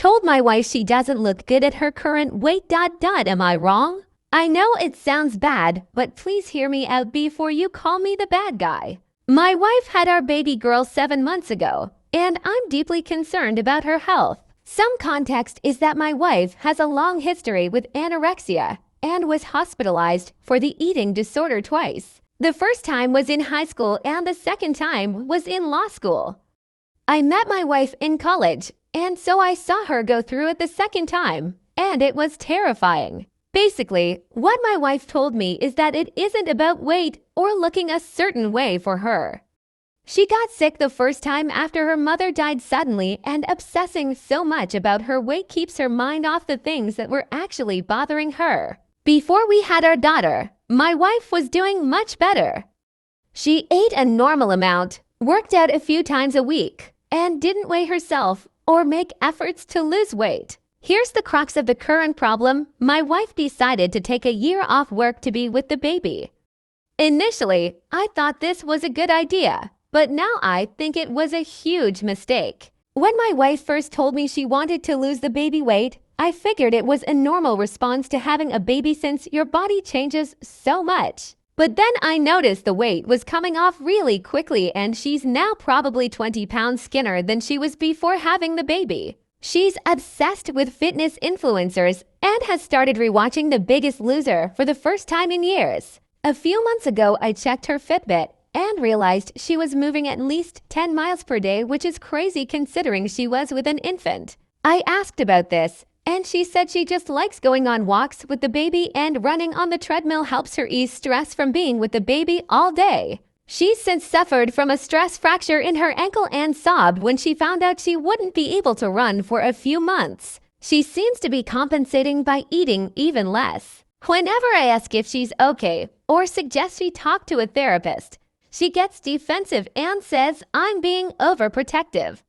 told my wife she doesn't look good at her current weight. Am I wrong? I know it sounds bad, but please hear me out before you call me the bad guy. My wife had our baby girl 7 months ago, and I'm deeply concerned about her health. Some context is that my wife has a long history with anorexia and was hospitalized for the eating disorder twice. The first time was in high school and the second time was in law school. I met my wife in college, and so I saw her go through it the second time, and it was terrifying. Basically, what my wife told me is that it isn't about weight or looking a certain way for her. She got sick the first time after her mother died suddenly, and obsessing so much about her weight keeps her mind off the things that were actually bothering her. Before we had our daughter, my wife was doing much better. She ate a normal amount, worked out a few times a week, and didn't weigh herself or make efforts to lose weight. Here's the crux of the current problem. My wife decided to take a year off work to be with the baby. Initially, I thought this was a good idea, but now I think it was a huge mistake. When my wife first told me she wanted to lose the baby weight, I figured it was a normal response to having a baby since your body changes so much. But then I noticed the weight was coming off really quickly, and she's now probably 20 pounds skinnier than she was before having the baby. She's obsessed with fitness influencers and has started rewatching The Biggest Loser for the first time in years. A few months ago, I checked her Fitbit and realized she was moving at least 10 miles per day, which is crazy considering she was with an infant. I asked about this, and she said she just likes going on walks with the baby, and running on the treadmill helps her ease stress from being with the baby all day. She's since suffered from a stress fracture in her ankle and sobbed when she found out she wouldn't be able to run for a few months. She seems to be compensating by eating even less. Whenever I ask if she's okay or suggest she talk to a therapist, she gets defensive and says I'm being overprotective.